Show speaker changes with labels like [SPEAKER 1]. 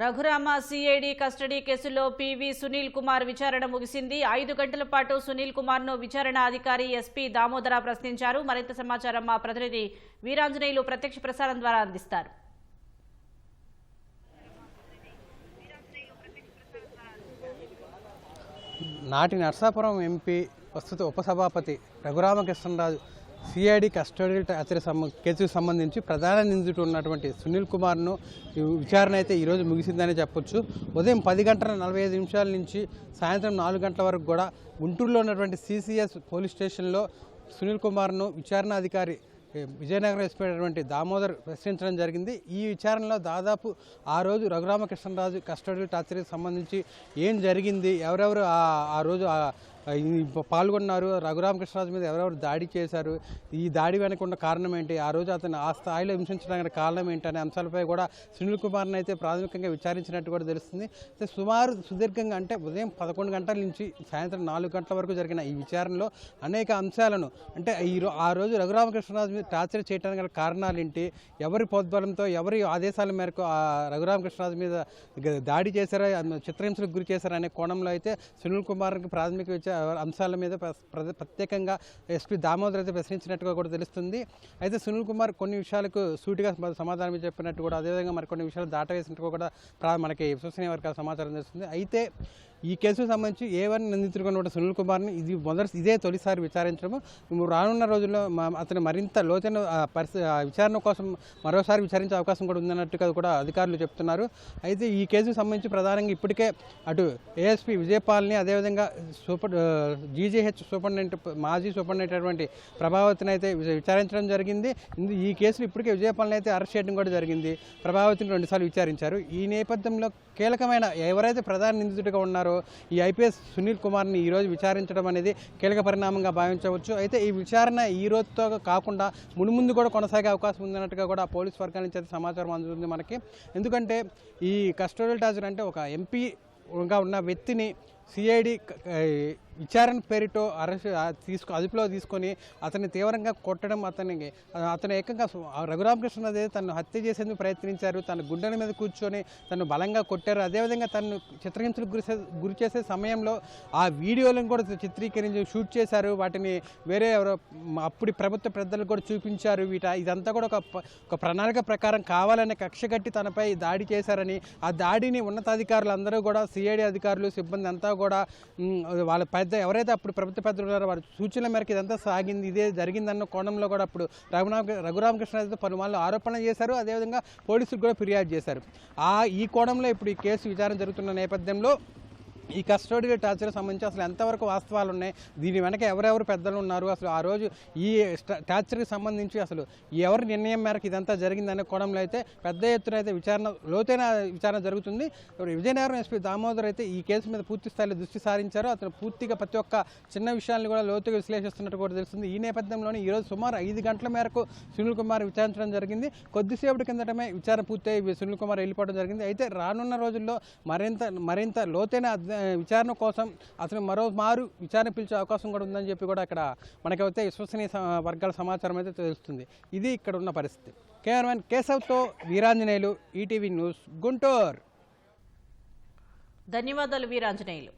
[SPEAKER 1] Raghurama CID custody కేసులో PV Sunil Kumar విచారణ ముగిసింది. 5 గంటల పాటు సునీల్ కుమార్ ను విచారణ అధికారి ఎస్పీ దామోదర ప్రశ్నించారు. మరింత సమాచారం మా ప్రతినిధి వీరాంజనేయులు ప్రత్యక్ష ప్రసారం ద్వారా అందిస్తారు.
[SPEAKER 2] నాటి నర్సాపురం ఎంపీ ప్రస్తుత ఉపసభాపతి రఘురామకృష్ణరాజు సిఐడి కస్టడీ కేసుకు సంబంధించి ప్రధాన నిందితుడు ఉన్నటువంటి సునీల్ కుమార్ను విచారణ అయితే ఈరోజు ముగిసిందని చెప్పొచ్చు. ఉదయం 10:45 నుంచి సాయంత్రం 4 గంటల వరకు కూడా గుంటూరులో ఉన్నటువంటి సిసిఎస్ పోలీస్ స్టేషన్లో సునీల్ కుమార్ను విచారణాధికారి విజయనగరం ఎస్పీ అయినటువంటి దామోదర్ ప్రశ్నించడం జరిగింది. ఈ విచారణలో దాదాపు ఆ రోజు రఘురామకృష్ణరాజు కస్టడీ టార్చర్కి సంబంధించి ఏం జరిగింది, ఎవరెవరు ఆ రోజు పాల్గొన్నారు, రఘురామకృష్ణరాజు మీద ఎవరెవరు దాడి చేశారు, ఈ దాడి వెనక ఉన్న కారణం ఏంటి, ఆ రోజు అతను ఆ స్థాయిలో హింసించడానికి కారణం ఏంటి అనే అంశాలపై కూడా సునీల్ కుమార్ని అయితే ప్రాథమికంగా విచారించినట్టు కూడా తెలుస్తుంది. సుమారు సుదీర్ఘంగా అంటే ఉదయం 11 గంటల నుంచి సాయంత్రం 4 గంటల వరకు జరిగిన ఈ విచారణలో అనేక అంశాలను అంటే ఆ రోజు రఘురామకృష్ణరాజు మీద టార్చర్ చేయడానికి గల కారణాలు ఏంటి, ఎవరి ప్రోద్బలంతో ఎవరి ఆదేశాల మేరకు ఆ రఘురామకృష్ణరాజు మీద దాడి చేశారో, చిత్రహింసలకు గురి చేశారో అనే కోణంలో అయితే సునీల్ కుమార్కి ప్రాథమిక అంశాల మీద ప్రత్యేకంగా ఎస్పీ దామోదర్ అయితే ప్రశ్నించినట్టుగా కూడా తెలుస్తుంది. అయితే సునీల్ కుమార్ కొన్ని విషయాలకు సూటిగా సమాధానం చెప్పినట్టు కూడా, అదేవిధంగా మరికొన్ని విషయాలు దాటవేసినట్టు కూడా మనకి విశ్వసనీయ వర్గాల సమాచారం తెలుస్తుంది. అయితే ఈ కేసుకు సంబంధించి A1 నిందితుడుగా ఉన్న సునీల్ కుమార్ని ఇదే తొలిసారి విచారించడము. రానున్న రోజుల్లో అతను మరింత లోతైన విచారణ కోసం మరోసారి విచారించే అవకాశం కూడా ఉందన్నట్టుగా కూడా అధికారులు చెప్తున్నారు. అయితే ఈ కేసుకు సంబంధించి ప్రధానంగా ఇప్పటికే అటు ఏఎస్పీ విజయపాల్ని, అదేవిధంగా GGH సూపరింటెండెంట్ మాజీ సూపరింటెండెంట్ అటువంటి ప్రభావతిని అయితే విచారించడం జరిగింది. ఈ కేసులో ఇప్పటికే విజయపాల్ని అయితే అరెస్ట్ చేయడం కూడా జరిగింది. ప్రభావతిని 2 సార్లు విచారించారు. ఈ నేపథ్యంలో కీలకమైన ఎవరైతే ప్రధాన నిందితుడిగా ఉన్నారో ఈ ఐపీఎస్ సునీల్ కుమార్ని ఈరోజు విచారించడం అనేది కీలక పరిణామంగా భావించవచ్చు. అయితే ఈ విచారణ ఈ రోజుతో కాకుండా మున్ముందు కూడా కొనసాగే అవకాశం ఉందన్నట్టుగా కూడా పోలీస్ వర్గాల నుంచి అయితే సమాచారం అందుతుంది మనకి. ఎందుకంటే ఈ కస్టోడియల్ టార్చర్ అంటే ఒక ఎంపీగా ఉన్న వ్యక్తిని సిఐడి విచారణ పేరుతో అదుపులో తీసుకొని అతన్ని తీవ్రంగా కొట్టడం, అతను ఏకంగా రఘురామకృష్ణరాజు తను హత్య చేసేందుకు ప్రయత్నించారు, తన గుండెల మీద కూర్చొని తను బలంగా కొట్టారు. అదేవిధంగా తను చిత్రహింసలకు గురి చేసే సమయంలో ఆ వీడియోలను కూడా చిత్రీకరించి షూట్ చేశారు. వాటిని వేరే అప్పుడు ప్రభుత్వ పెద్దలకు కూడా చూపించారు. ఇదంతా కూడా ఒక ప్రణాళిక ప్రకారం కావాలనే కక్ష కట్టి తనపై దాడి చేశారని, ఆ దాడిని ఉన్నతాధికారులు అందరూ కూడా సిఐడి అధికారులు సిబ్బంది అంతా కూడా వాళ్ళ ఎవరైతే అప్పుడు ప్రభుత్వ పెద్దలు ఉన్నారో వారి సూచనల మేరకు ఇదంతా సాగింది, ఇదే జరిగిందన్న కోణంలో కూడా అప్పుడు రఘురామకృష్ణరాజుతో పలుమార్లు ఆరోపణ చేశారు. అదేవిధంగా పోలీసులకు కూడా ఫిర్యాదు చేశారు. ఈ కోణంలో ఇప్పుడు ఈ కేసు విచారణ జరుగుతున్న నేపథ్యంలో ఈ కస్టోడియల్ టార్చర్ సంబంధించి అసలు ఎంతవరకు వాస్తవాలు ఉన్నాయి, దీని వెనక ఎవరెవరు పెద్దలు ఉన్నారు, అసలు ఆ రోజు ఈ టార్చర్కి సంబంధించి అసలు ఎవరి నిర్ణయం మేరకు ఇదంతా జరిగిందనే కోణంలో అయితే పెద్ద ఎత్తున అయితే లోతైన విచారణ జరుగుతుంది. విజయనగరం ఎస్పీ దామోదర్ అయితే ఈ కేసు మీద పూర్తి స్థాయిలో దృష్టి సారించారు. అతను పూర్తిగా ప్రతి ఒక్క చిన్న విషయాన్ని కూడా లోతుగా విశ్లేషిస్తున్నట్టు కూడా తెలుస్తుంది. ఈ నేపథ్యంలోనే ఈరోజు సుమారు 5 గంటల మేరకు సునీల్ కుమార్ విచారించడం జరిగింది. కొద్దిసేపటి కిందటమే విచారణ పూర్తయి సునీల్ కుమార్ వెళ్ళిపోవడం జరిగింది. అయితే రానున్న రోజుల్లో మరింత లోతైన విచారణ కోసం అతను మరోమారు విచారణ పిలిచే అవకాశం కూడా ఉందని చెప్పి కూడా అక్కడ మనకైతే విశ్వసనీయ వర్గాల సమాచారం అయితే తెలుస్తుంది. ఇది ఇక్కడ ఉన్న పరిస్థితి. కెమెరామెన్ కేశవ్తో వీరాంజనేయులు, ఈటీవీ న్యూస్, గుంటూరు.
[SPEAKER 1] ధన్యవాదాలు వీరాంజనేయులు.